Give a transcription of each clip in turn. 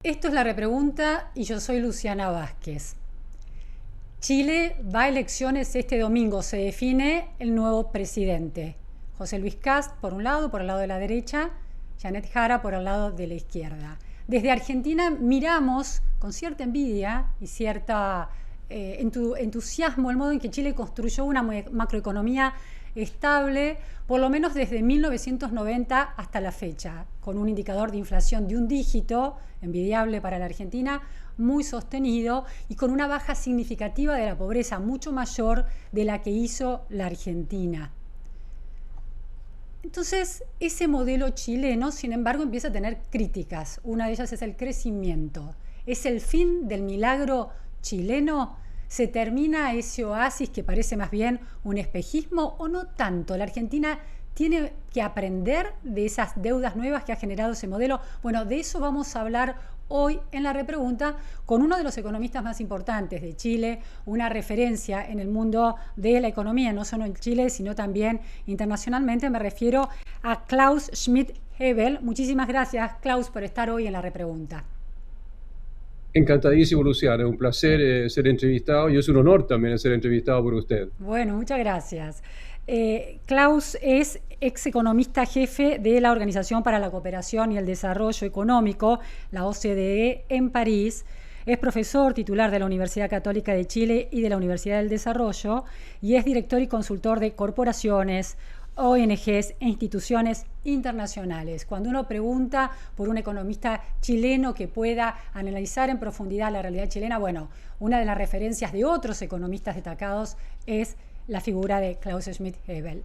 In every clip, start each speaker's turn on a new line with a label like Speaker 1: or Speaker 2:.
Speaker 1: Esto es La Repregunta y yo soy Luciana Vázquez. Chile va a elecciones este domingo. Se define el nuevo presidente. José Luis Kast por un lado, por el lado de la derecha, Janet Jara por el lado de la izquierda. Desde Argentina miramos con cierta envidia y cierta entusiasmo el modo en que Chile construyó una macroeconomía estable, por lo menos desde 1990 hasta la fecha, con un indicador de inflación de un dígito, envidiable para la Argentina, muy sostenido y con una baja significativa de la pobreza, mucho mayor de la que hizo la Argentina. Entonces, ese modelo chileno, sin embargo, empieza a tener críticas. Una de ellas es el crecimiento. ¿Es el fin del milagro chileno? ¿Se termina ese oasis que parece más bien un espejismo o no tanto? ¿La Argentina tiene que aprender de esas deudas nuevas que ha generado ese modelo? Bueno, de eso vamos a hablar hoy en La Repregunta con uno de los economistas más importantes de Chile, una referencia en el mundo de la economía, no solo en Chile, sino también internacionalmente. Me refiero a Klaus Schmidt-Hebel. Muchísimas gracias, Klaus, por estar hoy en La Repregunta.
Speaker 2: Encantadísimo, Luciana. Un placer ser entrevistado y es un honor también ser entrevistado por usted.
Speaker 1: Bueno, muchas gracias. Klaus es ex economista jefe de la Organización para la Cooperación y el Desarrollo Económico, la OCDE, en París. Es profesor titular de la Universidad Católica de Chile y de la Universidad del Desarrollo y es director y consultor de corporaciones, ONGs e instituciones internacionales. Cuando uno pregunta por un economista chileno que pueda analizar en profundidad la realidad chilena, bueno, una de las referencias de otros economistas destacados es la figura de Klaus Schmidt-Hebel.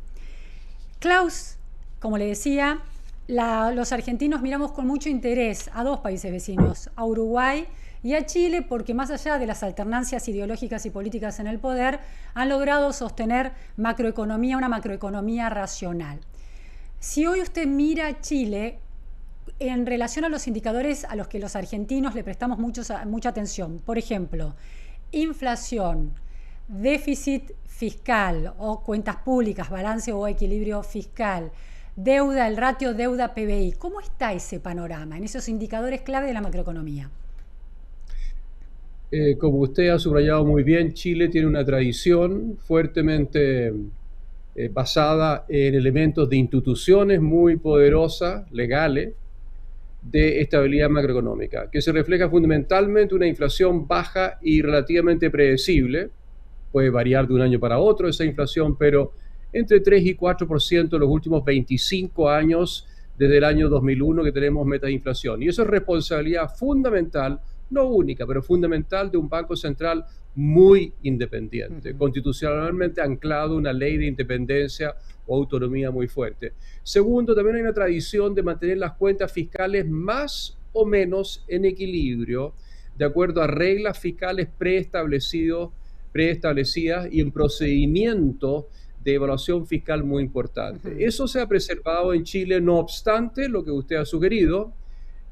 Speaker 1: Klaus, como le decía, los argentinos miramos con mucho interés a dos países vecinos, a Uruguay y a Chile, porque más allá de las alternancias ideológicas y políticas en el poder, han logrado sostener una macroeconomía racional. Si hoy usted mira a Chile, en relación a los indicadores a los que los argentinos le prestamos mucha atención, por ejemplo, inflación, déficit fiscal o cuentas públicas, balance o equilibrio fiscal, deuda, el ratio deuda-PBI, ¿cómo está ese panorama en esos indicadores clave de la macroeconomía?
Speaker 2: Como usted ha subrayado muy bien, Chile tiene una tradición fuertemente basada en elementos de instituciones muy poderosas, legales, de estabilidad macroeconómica, que se refleja fundamentalmente en una inflación baja y relativamente predecible. Puede variar de un año para otro esa inflación, pero entre 3 y 4% en los últimos 25 años, desde el año 2001 que tenemos meta de inflación. Y eso es responsabilidad fundamental, no única, pero fundamental de un Banco Central muy independiente, constitucionalmente anclado una ley de independencia o autonomía muy fuerte. Segundo, también hay una tradición de mantener las cuentas fiscales más o menos en equilibrio, de acuerdo a reglas fiscales preestablecidas y en procedimientos de evaluación fiscal muy importante. Eso se ha preservado en Chile, no obstante lo que usted ha sugerido,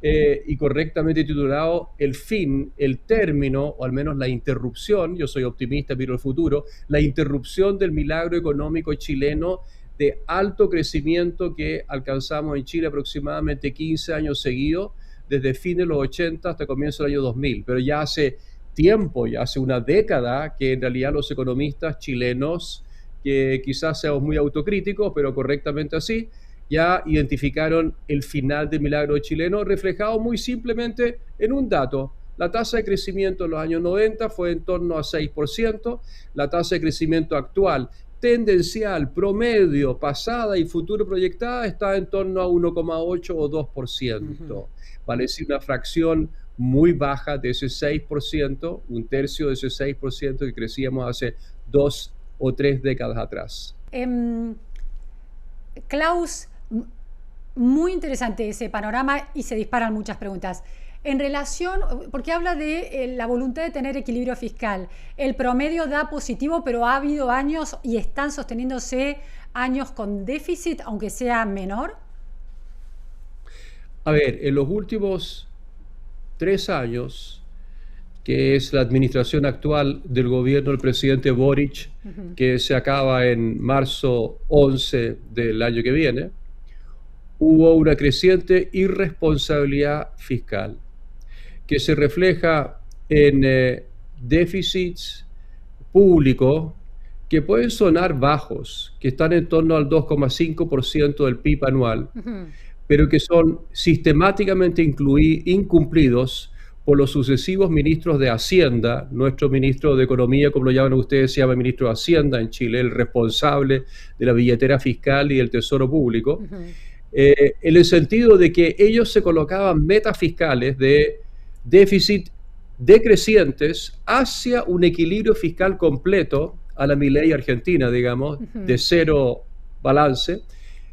Speaker 2: y correctamente titulado el fin, el término, o al menos la interrupción, yo soy optimista, miro el futuro, la interrupción del milagro económico chileno de alto crecimiento que alcanzamos en Chile aproximadamente 15 años seguidos, desde fines de los 80 hasta comienzo del año 2000. Pero ya hace tiempo, ya hace una década, que en realidad los economistas chilenos, que quizás seamos muy autocríticos, pero correctamente así, ya identificaron el final del milagro chileno, reflejado muy simplemente en un dato. La tasa de crecimiento en los años 90 fue en torno a 6%, la tasa de crecimiento actual tendencial, promedio, pasada y futuro proyectada está en torno a 1,8 o 2%. Vale decir, una fracción muy baja de ese 6%, un tercio de ese 6% que crecíamos hace 2 o 3 décadas atrás.
Speaker 1: Klaus, muy interesante ese panorama y se disparan muchas preguntas. En relación, porque habla de la voluntad de tener equilibrio fiscal, el promedio da positivo, pero ha habido años y están sosteniéndose años con déficit, aunque sea menor.
Speaker 2: A ver, en los últimos 3 años, que es la administración actual del gobierno del presidente Boric, que se acaba en marzo 11 del año que viene, hubo una creciente irresponsabilidad fiscal. que se refleja en déficits públicos que pueden sonar bajos, que están en torno al 2,5% del PIB anual, pero que son sistemáticamente incumplidos por los sucesivos ministros de Hacienda. Nuestro ministro de Economía, como lo llaman ustedes, se llama ministro de Hacienda en Chile, el responsable de la billetera fiscal y del Tesoro Público, en el sentido de que ellos se colocaban metas fiscales de déficit decrecientes hacia un equilibrio fiscal completo, a la Milei argentina, digamos, de cero balance,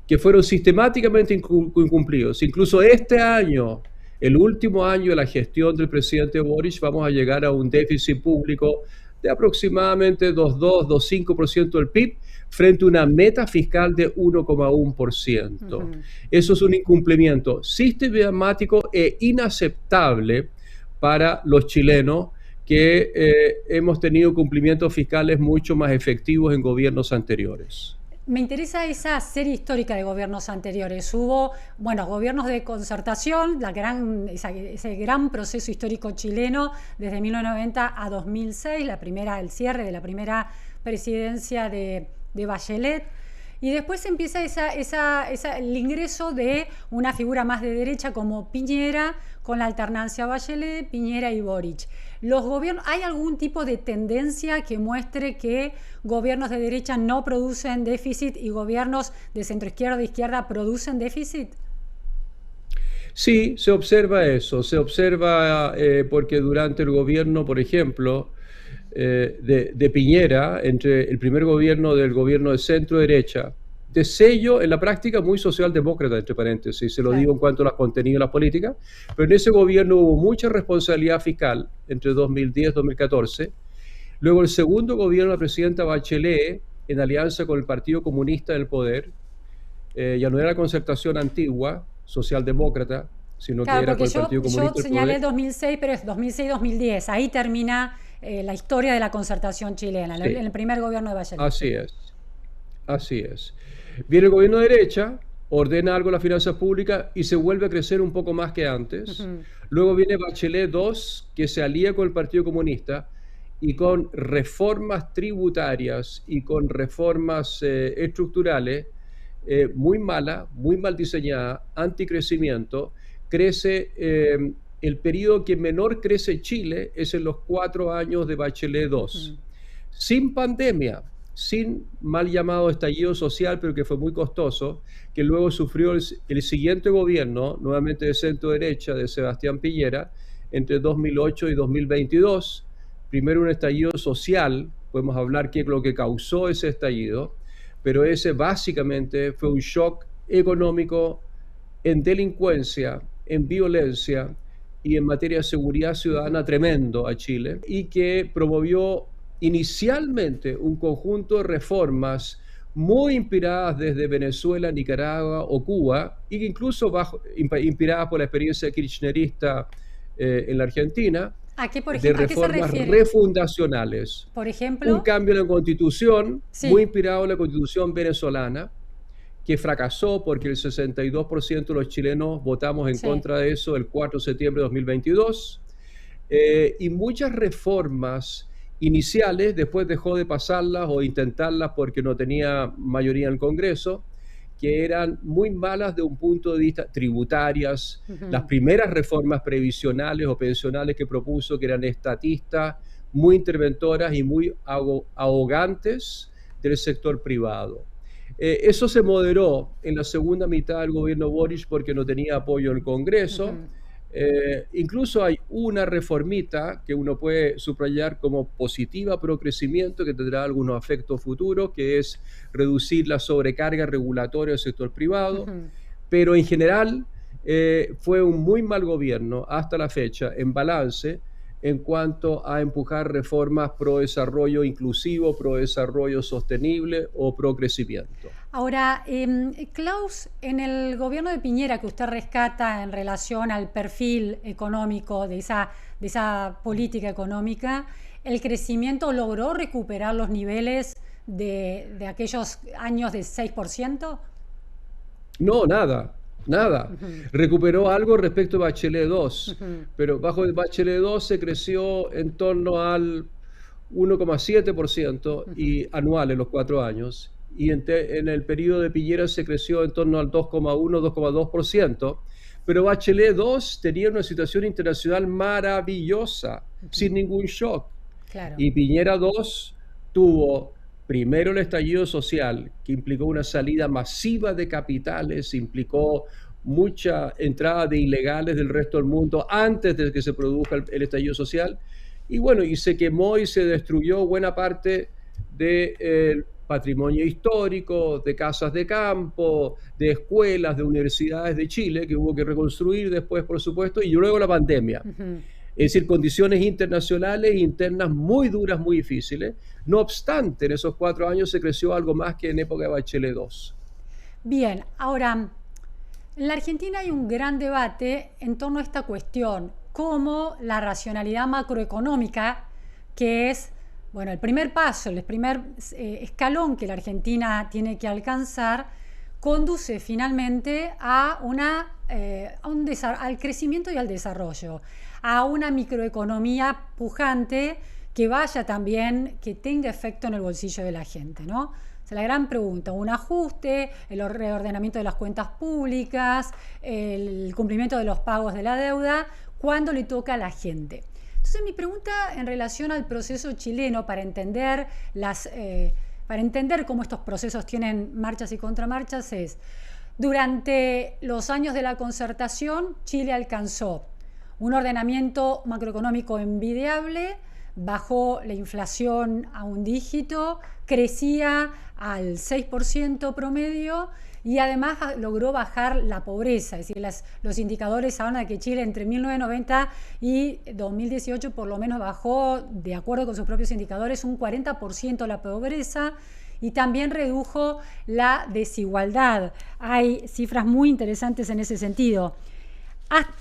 Speaker 2: que fueron sistemáticamente incumplidos. Incluso este año, el último año de la gestión del presidente Boric, vamos a llegar a un déficit público de aproximadamente 2,5% del PIB, frente a una meta fiscal de 1,1%. Eso es un incumplimiento sistemático e inaceptable para los chilenos, que hemos tenido cumplimientos fiscales mucho más efectivos en gobiernos anteriores.
Speaker 1: Me interesa esa serie histórica de gobiernos anteriores. Hubo, bueno, gobiernos de concertación, ese gran proceso histórico chileno desde 1990 a 2006, el cierre de la primera presidencia de Bachelet. Y después empieza el ingreso de una figura más de derecha como Piñera, con la alternancia Bachelet, Piñera y Boric. Los gobiernos, ¿hay algún tipo de tendencia que muestre que gobiernos de derecha no producen déficit y gobiernos de centroizquierda o de izquierda producen déficit?
Speaker 2: Sí, se observa eso. Se observa porque durante el gobierno, por ejemplo, de Piñera, entre el primer gobierno del gobierno de centro-derecha, de sello en la práctica muy socialdemócrata, entre paréntesis, se lo digo en cuanto a los contenidos de las políticas, pero en ese gobierno hubo mucha responsabilidad fiscal entre 2010 y 2014. Luego el segundo gobierno de la presidenta Bachelet, en alianza con el Partido Comunista del poder, ya no era la concertación antigua, socialdemócrata, sino que era con el Partido Comunista del poder.
Speaker 1: Yo señalé 2006, pero es 2006-2010, ahí termina la historia de la concertación chilena, en el primer gobierno de Bachelet.
Speaker 2: Así es. Viene el gobierno de derecha, ordena algo las finanzas públicas y se vuelve a crecer un poco más que antes. Luego viene Bachelet 2, que se alía con el Partido Comunista y con reformas tributarias y con reformas estructurales muy mal diseñadas, anticrecimiento. Crece, el periodo que menor crece Chile es en los 4 años de Bachelet 2. Sin pandemia, sin mal llamado estallido social, pero que fue muy costoso, que luego sufrió el siguiente gobierno, nuevamente de centro-derecha, de Sebastián Piñera, entre 2008 y 2022. Primero un estallido social, podemos hablar qué es lo que causó ese estallido, pero ese básicamente fue un shock económico en delincuencia, en violencia y en materia de seguridad ciudadana tremendo a Chile, y que promovió inicialmente un conjunto de reformas muy inspiradas desde Venezuela, Nicaragua o Cuba, y que incluso inspiradas por la experiencia kirchnerista en la Argentina, de reformas refundacionales.
Speaker 1: Por ejemplo,
Speaker 2: un cambio en la Constitución, muy inspirado en la Constitución venezolana, que fracasó porque el 62% de los chilenos votamos en contra de eso el 4 de septiembre de 2022, y muchas reformas iniciales, después dejó de pasarlas o intentarlas porque no tenía mayoría en el Congreso, que eran muy malas de un punto de vista tributarias. Las primeras reformas previsionales o pensionales que propuso, que eran estatistas, muy interventoras y muy ahogantes del sector privado. Eso se moderó en la segunda mitad del gobierno Boric porque no tenía apoyo en el Congreso. Incluso hay una reformita que uno puede subrayar como positiva pro crecimiento, que tendrá algunos efectos futuros, que es reducir la sobrecarga regulatoria del sector privado, pero en general fue un muy mal gobierno hasta la fecha en balance en cuanto a empujar reformas pro desarrollo inclusivo, pro desarrollo sostenible o pro crecimiento.
Speaker 1: Ahora, Klaus, en el gobierno de Piñera que usted rescata en relación al perfil económico de esa política económica, ¿el crecimiento logró recuperar los niveles de aquellos años de 6%?
Speaker 2: No, nada. Nada.
Speaker 1: Ujú,
Speaker 2: Recuperó algo respecto a Bachelet 2,
Speaker 1: ujú,
Speaker 2: pero bajo el Bachelet 2 se creció en torno al 1,7%
Speaker 1: ujú.
Speaker 2: y anual en los 4 años. Y en el periodo de Piñera se creció en torno al 2,1, 2,2%. Pero Bachelet 2 tenía una situación internacional maravillosa, sin ningún shock.
Speaker 1: Claro.
Speaker 2: Y Piñera 2 tuvo primero el estallido social, que implicó una salida masiva de capitales, implicó mucha entrada de ilegales del resto del mundo antes de que se produzca el estallido social. Y bueno, y se quemó y se destruyó buena parte del patrimonio histórico, de casas de campo, de escuelas, de universidades de Chile, que hubo que reconstruir después, por supuesto, y luego la pandemia.
Speaker 1: Ujú.
Speaker 2: Es decir, condiciones internacionales e internas muy duras, muy difíciles. No obstante, en esos 4 años se creció algo más que en época de Bachelet 2.
Speaker 1: Bien, ahora, en la Argentina hay un gran debate en torno a esta cuestión, cómo la racionalidad macroeconómica, que es, bueno, el primer paso, el primer escalón que la Argentina tiene que alcanzar, conduce finalmente a al crecimiento y al desarrollo, a una microeconomía pujante que vaya también, que tenga efecto en el bolsillo de la gente, ¿no? O sea, la gran pregunta, un ajuste, el reordenamiento de las cuentas públicas, el cumplimiento de los pagos de la deuda, ¿cuándo le toca a la gente? Entonces mi pregunta en relación al proceso chileno para entender cómo estos procesos tienen marchas y contramarchas es, durante los años de la concertación, Chile alcanzó un ordenamiento macroeconómico envidiable, bajó la inflación a un dígito, crecía al 6% promedio y además logró bajar la pobreza. Es decir, los indicadores hablan de que Chile entre 1990 y 2018 por lo menos bajó, de acuerdo con sus propios indicadores, un 40% la pobreza y también redujo la desigualdad. Hay cifras muy interesantes en ese sentido.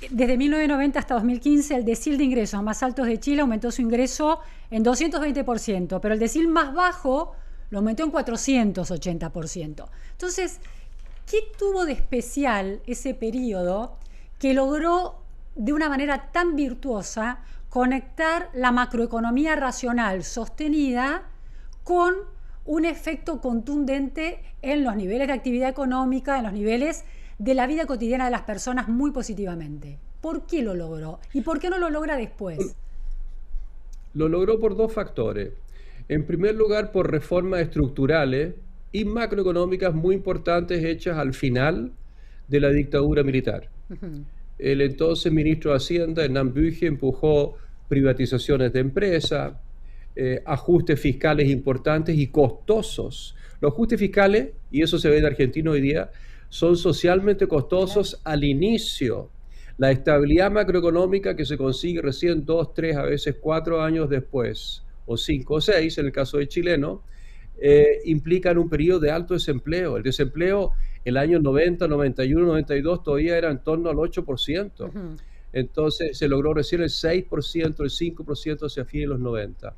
Speaker 1: Desde 1990 hasta 2015, el decil de ingresos más altos de Chile aumentó su ingreso en 220%, pero el decil más bajo lo aumentó en 480%. Entonces, ¿qué tuvo de especial ese periodo que logró de una manera tan virtuosa conectar la macroeconomía racional sostenida con un efecto contundente en los niveles de actividad económica, en los niveles de la vida cotidiana de las personas muy positivamente? ¿Por qué lo logró? ¿Y por qué no lo logra después?
Speaker 2: Lo logró por dos factores. En primer lugar, por reformas estructurales y macroeconómicas muy importantes hechas al final de la dictadura militar.
Speaker 1: Ujú.
Speaker 2: El entonces ministro de Hacienda, Hernán Büge, empujó privatizaciones de empresas, ajustes fiscales importantes y costosos. Los ajustes fiscales, y eso se ve en Argentina hoy día, son socialmente
Speaker 1: Claro.
Speaker 2: costosos al inicio. La estabilidad macroeconómica que se consigue recién 2, 3, a veces 4 años después, o 5 o 6 en el caso del chileno, implican un periodo de alto desempleo. El desempleo el año 90, 91, 92 todavía era en torno al 8%.
Speaker 1: Ujú.
Speaker 2: Entonces se logró recién el 6%, el 5% hacia fines de los 90.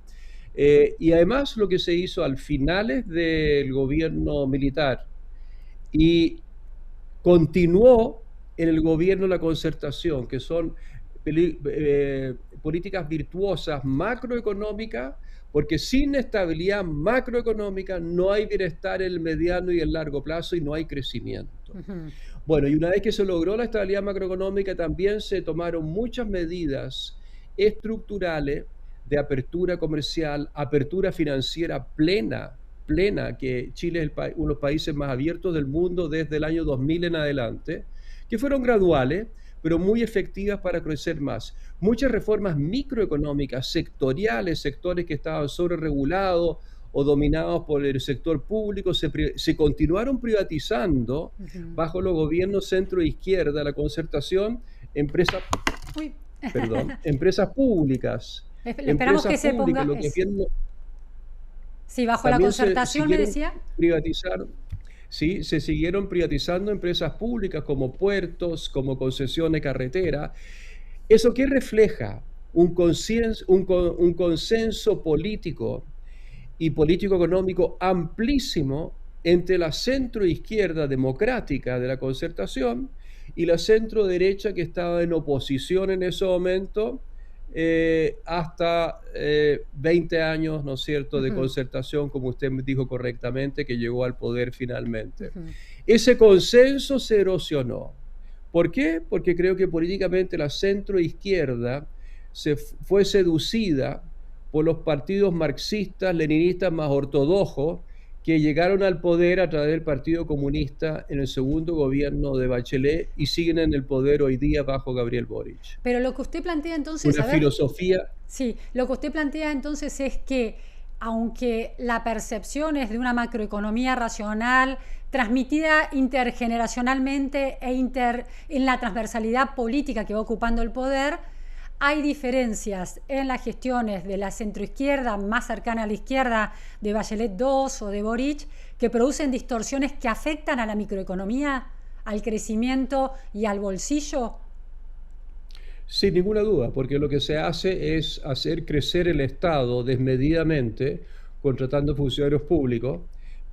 Speaker 2: Y además lo que se hizo al finales del gobierno militar y continuó en el gobierno de la concertación, que son políticas virtuosas macroeconómicas, porque sin estabilidad macroeconómica no hay bienestar en el mediano y el largo plazo y no hay crecimiento.
Speaker 1: Ujú.
Speaker 2: Bueno, y una vez que se logró la estabilidad macroeconómica, también se tomaron muchas medidas estructurales de apertura comercial, apertura financiera plena, que Chile es uno de los países más abiertos del mundo desde el año 2000 en adelante, que fueron graduales, pero muy efectivas para crecer más. Muchas reformas microeconómicas, sectoriales, sectores que estaban sobreregulados o dominados por el sector público, se continuaron privatizando
Speaker 1: Ujú.
Speaker 2: bajo los gobiernos centro-izquierda, la concertación, empresas,
Speaker 1: Uy.
Speaker 2: perdón,
Speaker 1: Le esperamos que se ponga.
Speaker 2: lo que vienen
Speaker 1: Sí, bajo la
Speaker 2: también se
Speaker 1: concertación me
Speaker 2: siguieron
Speaker 1: decía.
Speaker 2: privatizar, ¿sí? Se siguieron privatizando empresas públicas como puertos, como concesiones de carretera. ¿Eso qué refleja? Un consenso político y político-económico amplísimo entre la centroizquierda democrática de la concertación y la centro derecha que estaba en oposición en ese momento, hasta 20 años, ¿no es cierto?, de concertación, como usted me dijo correctamente, que llegó al poder finalmente. Ese consenso se erosionó. ¿Por qué? Porque creo que políticamente la centroizquierda fue seducida por los partidos marxistas, leninistas más ortodoxos, que llegaron al poder a través del Partido Comunista en el segundo gobierno de Bachelet y siguen en el poder hoy día bajo Gabriel Boric.
Speaker 1: Pero lo que usted plantea entonces...
Speaker 2: Una filosofía...
Speaker 1: Sí, lo que usted plantea entonces es que aunque la percepción es de una macroeconomía racional, transmitida intergeneracionalmente en la transversalidad política que va ocupando el poder, hay diferencias en las gestiones de la centroizquierda, más cercana a la izquierda, de Bachelet II o de Boric, que producen distorsiones que afectan a la microeconomía, al crecimiento y al bolsillo.
Speaker 2: Sin ninguna duda, porque lo que se hace es hacer crecer el Estado desmedidamente, contratando funcionarios públicos,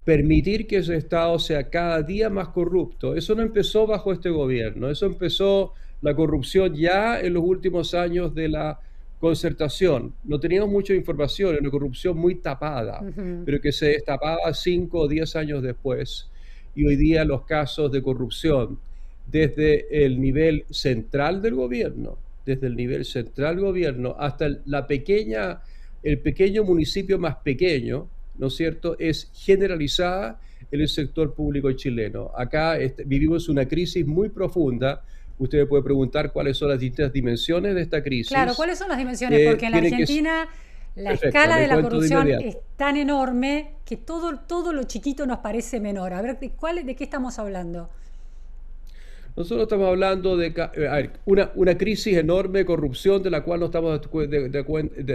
Speaker 2: permitir que ese Estado sea cada día más corrupto. Eso no empezó bajo este gobierno, eso empezó la corrupción ya en los últimos años de la concertación. No teníamos mucha información, era una corrupción muy tapada, pero que se destapaba 5 o 10 años después. Y hoy día los casos de corrupción desde el nivel central del gobierno, hasta el pequeño municipio más pequeño, ¿no es cierto?, es generalizada en el sector público chileno. Acá vivimos una crisis muy profunda. Usted me puede preguntar cuáles son las distintas dimensiones de esta crisis.
Speaker 1: Claro, ¿cuáles son las dimensiones? Porque en la Argentina la escala de la corrupción es tan enorme que todo lo chiquito nos parece menor. A ver, ¿de qué estamos hablando?
Speaker 2: Nosotros estamos hablando de una crisis enorme de corrupción de la cual nos estamos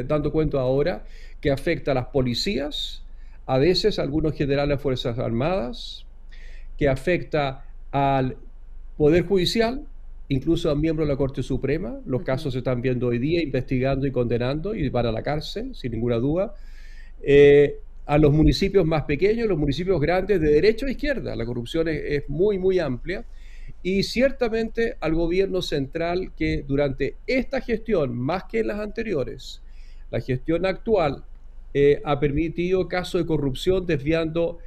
Speaker 2: dando cuenta ahora, que afecta a las policías, a veces a algunos generales de las Fuerzas Armadas, que afecta al Poder Judicial, incluso a miembros de la Corte Suprema. Los casos se están viendo hoy día, investigando y condenando, y van a la cárcel, sin ninguna duda. A los municipios más pequeños, los municipios grandes, de derecha a izquierda. La corrupción es muy, muy amplia. Y ciertamente al gobierno central, que durante esta gestión, más que en las anteriores, la gestión actual ha permitido casos de corrupción desviando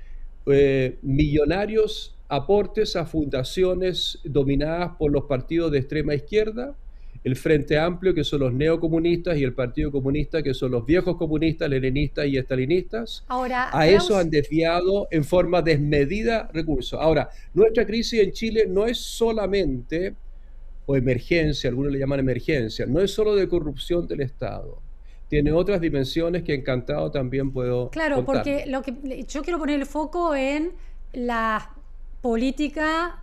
Speaker 2: millonarios aportes a fundaciones dominadas por los partidos de extrema izquierda, el Frente Amplio, que son los neocomunistas, y el Partido Comunista, que son los viejos comunistas, leninistas y estalinistas.
Speaker 1: Ahora,
Speaker 2: a eso han desviado en forma desmedida recursos. Ahora, nuestra crisis en Chile no es solamente, o emergencia, algunos le llaman emergencia, no es solo de corrupción del Estado. Tiene otras dimensiones que encantado también puedo
Speaker 1: Claro,
Speaker 2: contar.
Speaker 1: porque yo quiero poner el foco en la política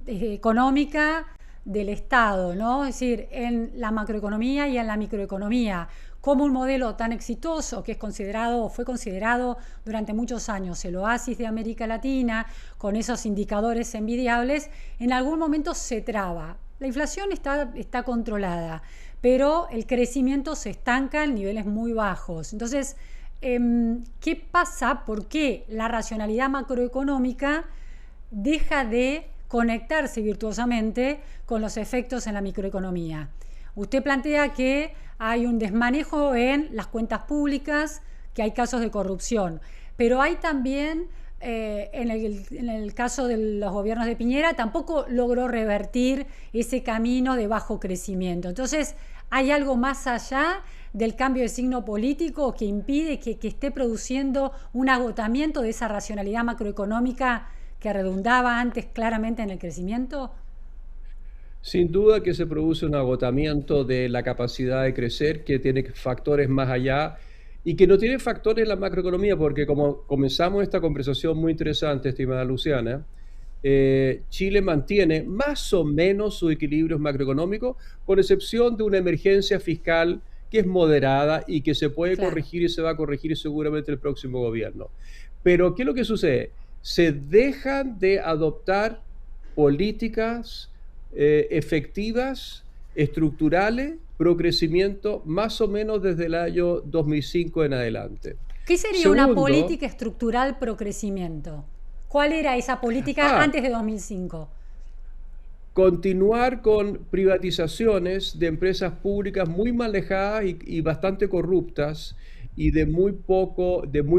Speaker 1: económica del Estado, ¿no? Es decir, en la macroeconomía y en la microeconomía, como un modelo tan exitoso que fue considerado durante muchos años el oasis de América Latina, con esos indicadores envidiables, en algún momento se traba. La inflación está controlada, pero el crecimiento se estanca en niveles muy bajos. Entonces, ¿qué pasa? ¿Por qué la racionalidad macroeconómica deja de conectarse virtuosamente con los efectos en la microeconomía? Usted plantea que hay un desmanejo en las cuentas públicas, que hay casos de corrupción, pero hay también, en el caso de los gobiernos de Piñera, tampoco logró revertir ese camino de bajo crecimiento. Entonces, ¿hay algo más allá del cambio de signo político que impide que esté produciendo un agotamiento de esa racionalidad macroeconómica que redundaba antes claramente en el crecimiento?
Speaker 2: Sin duda que se produce un agotamiento de la capacidad de crecer, que tiene factores más allá y que no tiene factores en la macroeconomía, porque como comenzamos esta conversación muy interesante, estimada Luciana, Chile mantiene más o menos su equilibrio macroeconómico, con excepción de una emergencia fiscal que es moderada y que se puede corregir y se va a corregir seguramente el próximo gobierno. Pero, ¿qué es lo que sucede? Se dejan de adoptar políticas efectivas, estructurales, pro crecimiento, más o menos desde el año 2005 en adelante.
Speaker 1: ¿Qué sería una política estructural pro crecimiento? ¿Cuál era esa política antes de 2005?
Speaker 2: continuar con privatizaciones de empresas públicas muy mal alejadas y bastante corruptas y de muy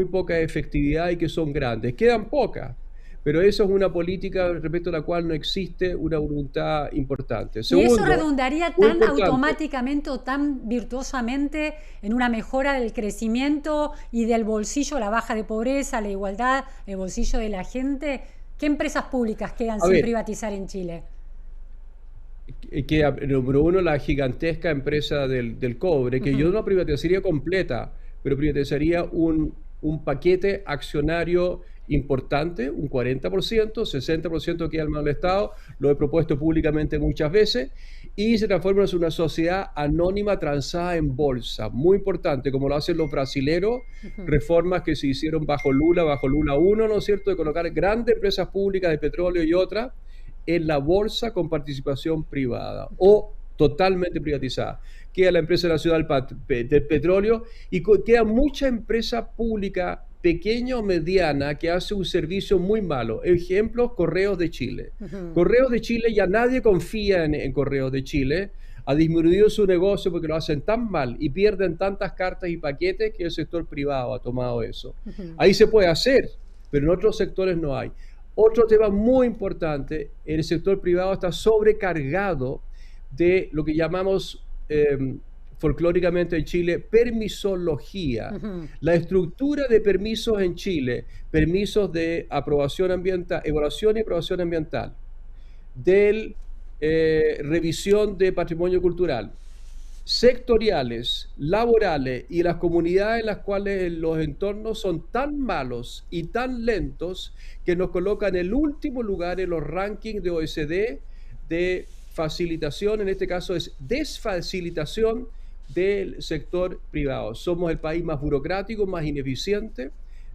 Speaker 2: poca efectividad y que son grandes. Quedan pocas, pero eso es una política respecto a la cual no existe una voluntad importante.
Speaker 1: ¿Y eso
Speaker 2: Segundo,
Speaker 1: redundaría
Speaker 2: muy
Speaker 1: tan
Speaker 2: importante,
Speaker 1: automáticamente o tan virtuosamente en una mejora del crecimiento y del bolsillo, la baja de pobreza, la igualdad, el bolsillo de la gente? ¿Qué empresas públicas quedan
Speaker 2: a
Speaker 1: sin
Speaker 2: ver,
Speaker 1: privatizar en Chile?
Speaker 2: número uno, la gigantesca empresa del cobre, que yo
Speaker 1: Ujú.
Speaker 2: no privatizaría completa, pero privatizaría un paquete accionario importante, un 40%, 60% queda al mano del Estado, lo he propuesto públicamente muchas veces, y se transforma en una sociedad anónima transada en bolsa, muy importante, como lo hacen los brasileros,
Speaker 1: Ujú.
Speaker 2: reformas que se hicieron bajo Lula 1, ¿no es cierto?, de colocar grandes empresas públicas de petróleo y otras en la bolsa con participación privada o totalmente privatizada. Queda la empresa nacional del petróleo y queda mucha empresa pública pequeña o mediana que hace un servicio muy malo. Ejemplo, Correos de Chile.
Speaker 1: Ujú.
Speaker 2: Correos de Chile, ya nadie confía en Correos de Chile. Ha disminuido su negocio porque lo hacen tan mal y pierden tantas cartas y paquetes que el sector privado ha tomado eso.
Speaker 1: Ujú.
Speaker 2: Ahí se puede hacer, pero en otros sectores no hay. Otro tema muy importante, el sector privado está sobrecargado de lo que llamamos folclóricamente en Chile permisología.
Speaker 1: Ujú.
Speaker 2: La estructura de permisos en Chile, permisos de aprobación ambiental, evaluación y aprobación ambiental, de revisión de patrimonio cultural, sectoriales, laborales y las comunidades en las cuales los entornos son tan malos y tan lentos que nos colocan en el último lugar en los rankings de OECD de facilitación, en este caso es desfacilitación del sector privado. Somos el país más burocrático, más ineficiente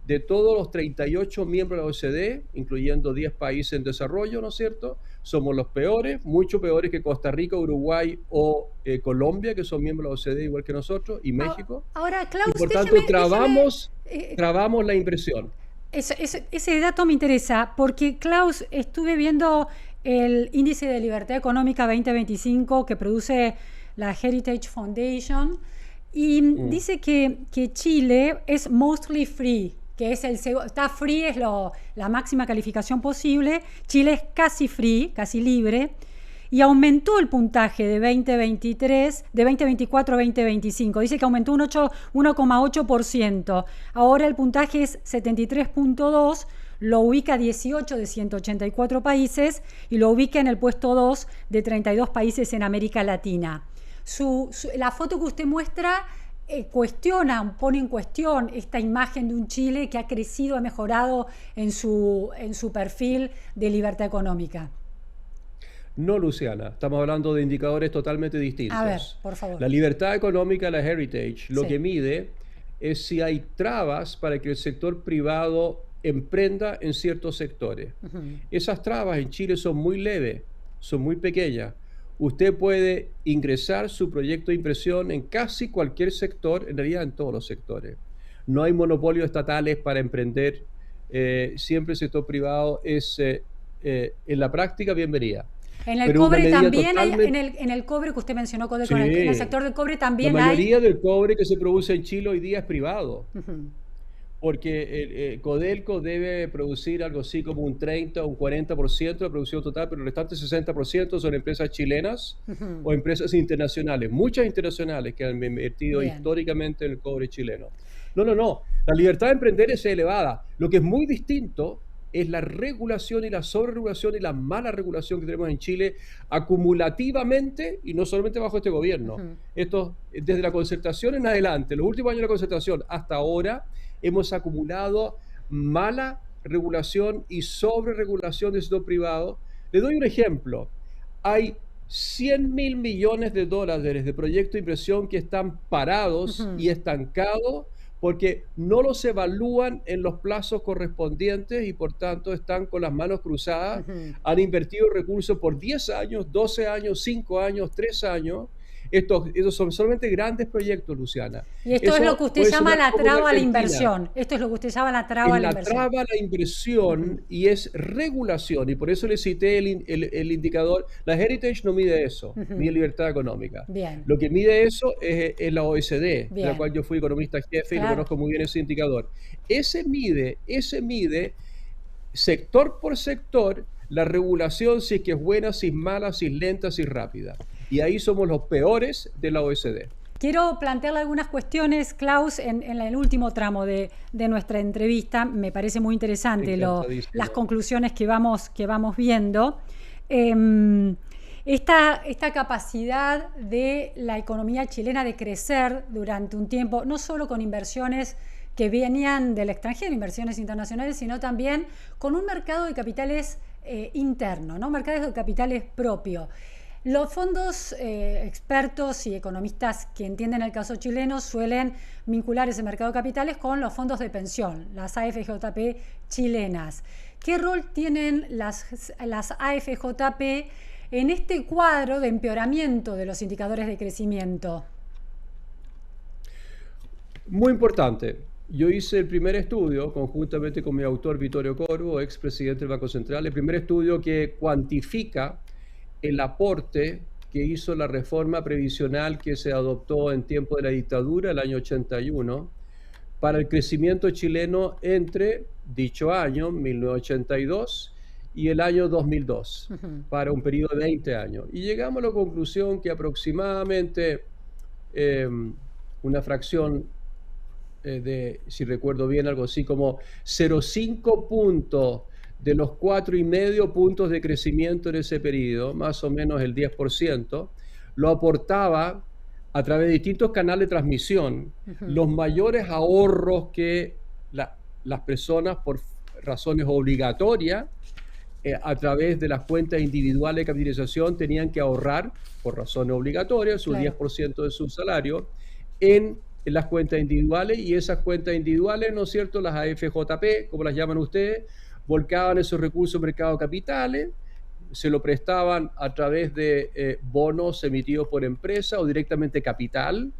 Speaker 2: de todos los 38 miembros de la OCDE, incluyendo 10 países en desarrollo, ¿no es cierto? Somos los peores, mucho peores que Costa Rica, Uruguay o Colombia, que son miembros de la OCDE igual que nosotros, y México.
Speaker 1: Ahora,
Speaker 2: Y
Speaker 1: Klaus,
Speaker 2: por tanto,
Speaker 1: eh,
Speaker 2: trabamos la inversión.
Speaker 1: ese dato me interesa porque, Klaus, estuve viendo el índice de libertad económica 2025 que produce la Heritage Foundation y
Speaker 2: Mm.
Speaker 1: dice que Chile es mostly free, que es está free, es la máxima calificación posible. Chile es casi free, casi libre, y aumentó el puntaje de 2023, de 2024 a 2025. Dice que aumentó un 1,8%. Ahora el puntaje es 73,2, lo ubica 18 de 184 países y lo ubica en el puesto 2 de 32 países en América Latina. La foto que usted muestra pone en cuestión esta imagen de un Chile que ha crecido, ha mejorado en su perfil de libertad económica.
Speaker 2: No, Luciana, estamos hablando de indicadores totalmente
Speaker 1: A ver,
Speaker 2: distintos.
Speaker 1: por favor.
Speaker 2: La libertad económica, la Heritage, lo
Speaker 1: Sí.
Speaker 2: que mide es si hay trabas para que el sector privado emprenda en ciertos sectores.
Speaker 1: Ujú.
Speaker 2: Esas trabas en Chile son muy leves, son muy pequeñas. Usted puede ingresar su proyecto de impresión en casi cualquier sector, en realidad en todos los sectores. No hay monopolios estatales para emprender. Siempre el sector privado es, en la práctica, bienvenida.
Speaker 1: En el
Speaker 2: Pero una
Speaker 1: cobre
Speaker 2: medida
Speaker 1: también hay,
Speaker 2: totalmente...
Speaker 1: en el cobre que usted mencionó, en el
Speaker 2: Sí,
Speaker 1: sector del cobre
Speaker 2: la
Speaker 1: también hay.
Speaker 2: mayoría del cobre que se produce en Chile hoy día es privado,
Speaker 1: Ujú.
Speaker 2: porque el Codelco debe producir algo así como un 30 o un 40% de la producción total, pero el restante 60% son empresas chilenas
Speaker 1: Ujú.
Speaker 2: o empresas internacionales, muchas internacionales que han invertido
Speaker 1: Bien.
Speaker 2: históricamente en el cobre chileno. No. La libertad de emprender es elevada. Lo que es muy distinto es la regulación y la sobreregulación y la mala regulación que tenemos en Chile acumulativamente y no solamente bajo este gobierno.
Speaker 1: Ujú.
Speaker 2: Esto, desde la concertación en adelante, los últimos años de la concertación hasta ahora, hemos acumulado mala regulación y sobreregulación del sector privado. Le doy un ejemplo. Hay 100.000 millones de dólares de proyectos de inversión que están parados
Speaker 1: Ujú.
Speaker 2: y estancados porque no los evalúan en los plazos correspondientes y por tanto están con las manos cruzadas.
Speaker 1: Ujú.
Speaker 2: Han invertido recursos por 10 años, 12 años, 5 años, 3 años Estos son solamente grandes proyectos, Luciana.
Speaker 1: Y esto es lo que usted llama la traba a la inversión. Esto es lo que usted llama la traba a la inversión.
Speaker 2: Es la traba a la inversión y es regulación. Y por eso le cité el indicador. La Heritage no mide eso, mide libertad económica.
Speaker 1: Bien.
Speaker 2: Lo que mide eso es la OECD, de la cual yo fui economista jefe y lo conozco muy bien ese indicador. Ese mide sector por sector la regulación, si es que es buena, si es mala, si es lenta, si es rápida. Y ahí somos los peores de la OECD.
Speaker 1: Quiero plantearle algunas cuestiones, Klaus, en el último tramo de nuestra entrevista. Me parece muy interesante las conclusiones que vamos viendo. Esta capacidad de la economía chilena de crecer durante un tiempo, no solo con inversiones que venían del extranjero, inversiones internacionales, sino también con un mercado de capitales interno, ¿no? Mercados de capitales propio. Los fondos expertos y economistas que entienden el caso chileno suelen vincular ese mercado de capitales con los fondos de pensión, las AFJP chilenas. ¿Qué rol tienen las AFJP en este cuadro de empeoramiento de los indicadores de crecimiento?
Speaker 2: Muy importante. Yo hice el primer estudio conjuntamente con mi autor Vittorio Corvo, expresidente del Banco Central, el primer estudio que cuantifica el aporte que hizo la reforma previsional que se adoptó en tiempo de la dictadura, el año 81, para el crecimiento chileno entre dicho año, 1982, y el año 2002, para un periodo de 20 años. Y llegamos a la conclusión que aproximadamente una fracción si recuerdo bien, algo así como 0,5 puntos de los 4,5 puntos de crecimiento en ese periodo, más o menos el 10%, lo aportaba a través de distintos canales de transmisión, los mayores ahorros que las personas por razones obligatorias, a través de las cuentas individuales de capitalización, tenían que ahorrar por razones obligatorias su 10% de su salario en las cuentas individuales, y esas cuentas individuales, ¿no es cierto?, las AFJP, como las llaman ustedes, volcaban esos recursos en mercado de capitales, se lo prestaban a través de bonos emitidos por empresas o directamente capital,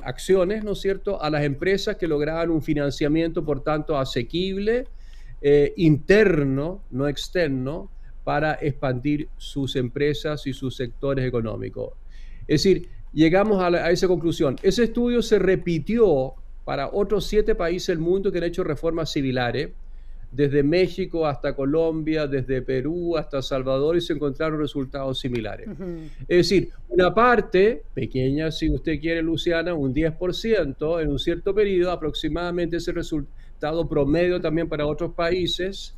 Speaker 2: acciones, ¿no es cierto?, a las empresas que lograban un financiamiento, por tanto, asequible, interno, no externo, para expandir sus empresas y sus sectores económicos. Es decir, llegamos a esa conclusión. Ese estudio se repitió para otros 7 países del mundo que han hecho reformas similares, desde México hasta Colombia, desde Perú hasta Salvador, y se encontraron resultados similares. Es decir, una parte, pequeña si usted quiere, Luciana, un 10% en un cierto periodo, aproximadamente ese resultado promedio también para otros países,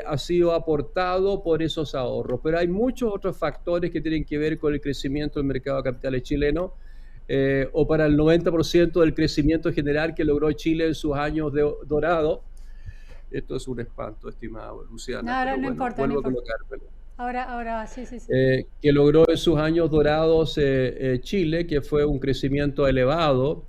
Speaker 2: ha sido aportado por esos ahorros. Pero hay muchos otros factores que tienen que ver con el crecimiento del mercado de capitales chileno, o para el 90% del crecimiento general que logró Chile en sus años dorados. Esto es un espanto, estimado Luciana.
Speaker 1: No importa, no importa. Ahora, sí.
Speaker 2: Que logró en sus años dorados Chile, que fue un crecimiento elevado.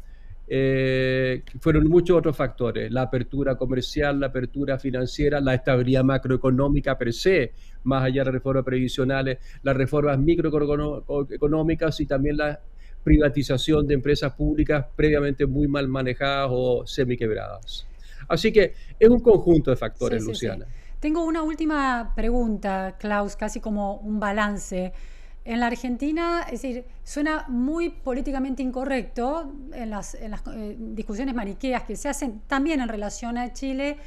Speaker 2: Fueron muchos otros factores: la apertura comercial, la apertura financiera, la estabilidad macroeconómica per se, más allá de las reformas previsionales, las reformas microeconómicas y también la privatización de empresas públicas previamente muy mal manejadas o semiquebradas. Así que es un conjunto de factores, Luciana.
Speaker 1: Sí. Tengo una última pregunta, Klaus, casi como un balance. En la Argentina, es decir, suena muy políticamente incorrecto en las discusiones maniqueas que se hacen también en relación a Chile,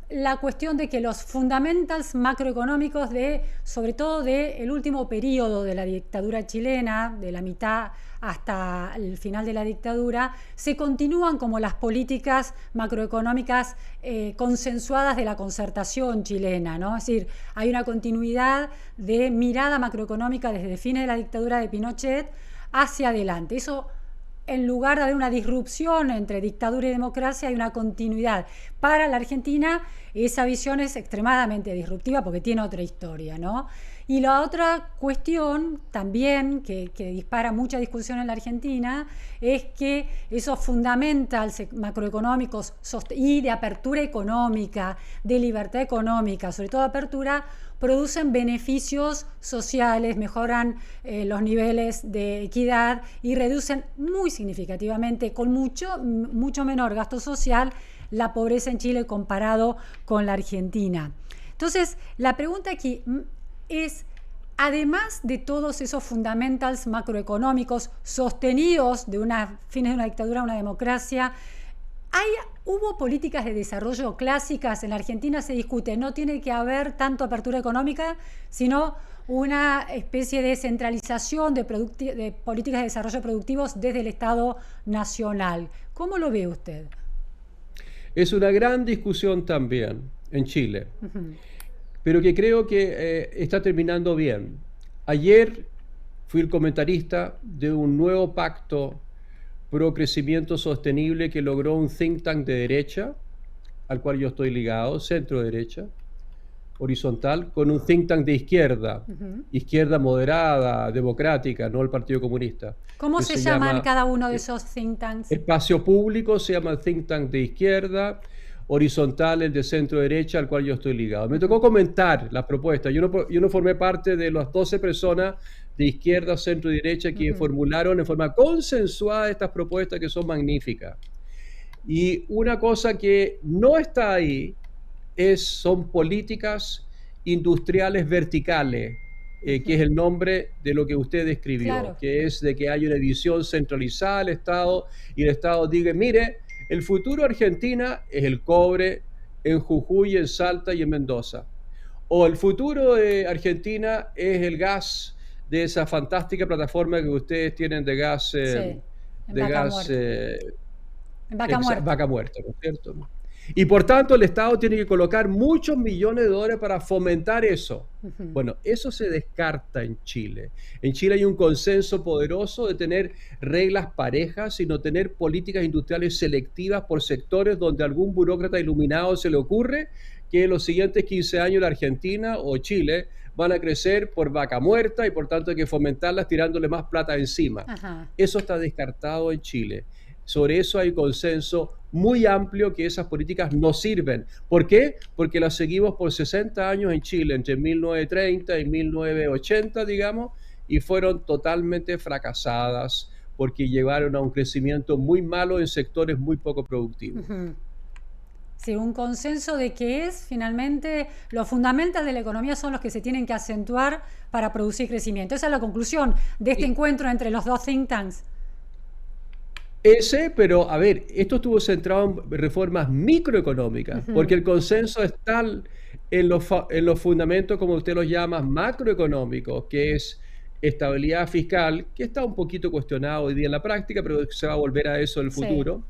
Speaker 1: la cuestión de que los fundamentals macroeconómicos sobre todo del último periodo de la dictadura chilena, de la mitad hasta el final de la dictadura, se continúan como las políticas macroeconómicas consensuadas de la concertación chilena, ¿no? Es decir, hay una continuidad de mirada macroeconómica desde fines de la dictadura de Pinochet hacia adelante. Eso, en lugar de haber una disrupción entre dictadura y democracia, hay una continuidad. Para la Argentina esa visión es extremadamente disruptiva porque tiene otra historia, ¿no? Y la otra cuestión también que dispara mucha discusión en la Argentina es que esos fundamentals macroeconómicos y de apertura económica, de libertad económica, sobre todo apertura, producen beneficios sociales, mejoran los niveles de equidad y reducen muy significativamente, con mucho menor gasto social, la pobreza en Chile comparado con la Argentina. Entonces, la pregunta aquí es, además de todos esos fundamentals macroeconómicos sostenidos de fines de una dictadura a una democracia, ¿hubo políticas de desarrollo clásicas? En la Argentina se discute, no tiene que haber tanto apertura económica, sino una especie de centralización de políticas de desarrollo productivos desde el Estado nacional. ¿Cómo lo ve usted?
Speaker 2: Es una gran discusión también en Chile, pero que creo que está terminando bien. Ayer fui el comentarista de un nuevo pacto pro crecimiento sostenible que logró un think tank de derecha, al cual yo estoy ligado, centro derecha, horizontal, con un think tank de izquierda, izquierda moderada, democrática, no el Partido Comunista.
Speaker 1: ¿Cómo se llaman cada uno de esos think tanks?
Speaker 2: Espacio Público se llama el think tank de izquierda, horizontal el de centro derecha, al cual yo estoy ligado. Me tocó comentar las propuestas. Yo no formé parte de las 12 personas de izquierda, centro y derecha que formularon en forma consensuada estas propuestas que son magníficas. Y una cosa que no está ahí son políticas industriales verticales, que es el nombre de lo que usted describió, claro, que es de que hay una visión centralizada del Estado y el Estado diga, mire, el futuro Argentina es el cobre en Jujuy, en Salta y en Mendoza. O el futuro de Argentina es el gas de esa fantástica plataforma que ustedes tienen de gas,
Speaker 1: en Vaca Muerta,
Speaker 2: ¿no es cierto? Y por tanto el Estado tiene que colocar muchos millones de dólares para fomentar eso. Bueno, eso se descarta en Chile. En Chile hay un consenso poderoso de tener reglas parejas y no tener políticas industriales selectivas por sectores donde a algún burócrata iluminado se le ocurre que en los siguientes 15 años la Argentina o Chile van a crecer por vaca muerta y por tanto hay que fomentarlas tirándole más plata encima. Eso está descartado en Chile. Sobre eso hay consenso muy amplio que esas políticas no sirven. ¿Por qué? Porque las seguimos por 60 años en Chile, entre 1930 y 1980, digamos, y fueron totalmente fracasadas porque llevaron a un crecimiento muy malo en sectores muy poco productivos.
Speaker 1: Sí, un consenso de que finalmente, los fundamentals de la economía son los que se tienen que acentuar para producir crecimiento. Esa es la conclusión de este encuentro entre los dos think tanks.
Speaker 2: Pero a ver, esto estuvo centrado en reformas microeconómicas, porque el consenso es tal en los fundamentos, como usted los llama, macroeconómicos, que es estabilidad fiscal, que está un poquito cuestionado hoy día en la práctica, pero se va a volver a eso en el futuro,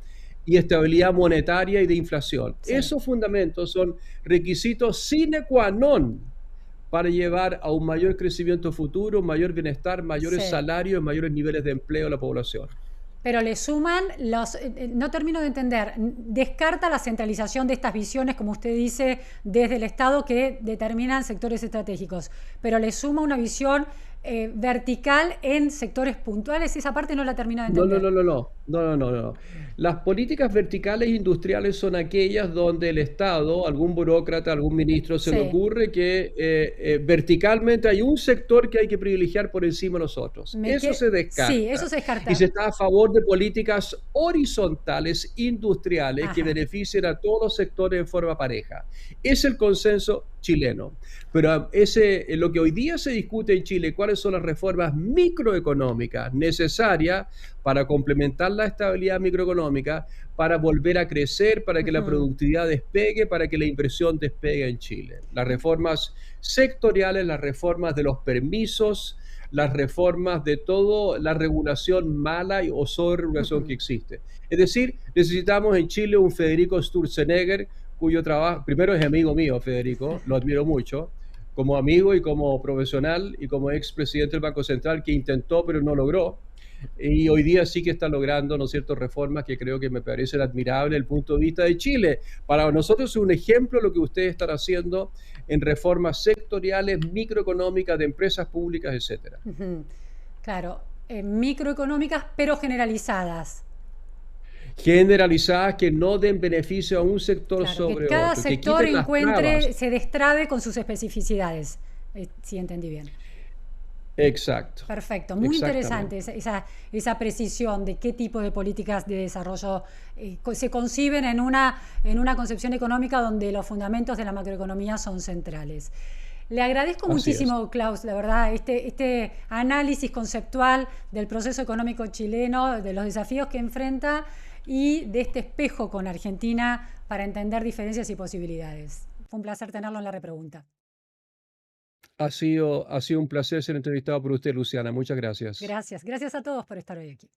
Speaker 2: y estabilidad monetaria y de inflación. Esos fundamentos son requisitos sine qua non para llevar a un mayor crecimiento futuro, mayor bienestar, mayores salarios, mayores niveles de empleo a la población.
Speaker 1: Pero le suman no termino de entender, descarta la centralización de estas visiones, como usted dice, desde el Estado que determinan sectores estratégicos, pero le suma una visión vertical en sectores puntuales. Esa parte no la termino de entender.
Speaker 2: No. Las políticas verticales industriales son aquellas donde el Estado, algún burócrata, algún ministro se le ocurre que verticalmente hay un sector que hay que privilegiar por encima de los otros. Eso se descarta.
Speaker 1: Sí, eso se descarta.
Speaker 2: Y se está a favor de políticas horizontales industriales que beneficien a todos los sectores en forma pareja. Es el consenso chileno. Pero lo que hoy día se discute en Chile, cuáles son las reformas microeconómicas necesarias para complementar la estabilidad microeconómica, para volver a crecer, para que la productividad despegue, para que la inversión despegue en Chile. Las reformas sectoriales, las reformas de los permisos, las reformas de toda la regulación mala o sobreregulación que existe. Es decir, necesitamos en Chile un Federico Sturzenegger, cuyo trabajo, primero es amigo mío, Federico, lo admiro mucho, como amigo y como profesional y como expresidente del Banco Central, que intentó pero no logró. Y hoy día sí que está logrando, ¿no es cierto?, reformas que creo que me parecen admirables desde el punto de vista de Chile. Para nosotros es un ejemplo lo que ustedes están haciendo en reformas sectoriales, microeconómicas, de empresas públicas, etcétera.
Speaker 1: Ujú. Claro, microeconómicas pero generalizadas.
Speaker 2: Generalizadas que no den beneficio a un sector
Speaker 1: Claro, que
Speaker 2: sobre
Speaker 1: cada
Speaker 2: otro, que
Speaker 1: sector
Speaker 2: quiten las trabas.
Speaker 1: encuentre, se destrabe con sus especificidades. Si entendí bien.
Speaker 2: Exacto,
Speaker 1: Perfecto, muy interesante
Speaker 2: exactamente.
Speaker 1: esa precisión de qué tipo de políticas de desarrollo se conciben en una concepción económica donde los fundamentos de la macroeconomía son centrales. Le agradezco
Speaker 2: Así es.
Speaker 1: muchísimo, Klaus, la verdad, este análisis conceptual del proceso económico chileno, de los desafíos que enfrenta y de este espejo con Argentina para entender diferencias y posibilidades. Fue un placer tenerlo en la repregunta.
Speaker 2: Ha sido un placer ser entrevistado por usted, Luciana. Muchas gracias.
Speaker 1: Gracias, gracias a todos por estar hoy aquí.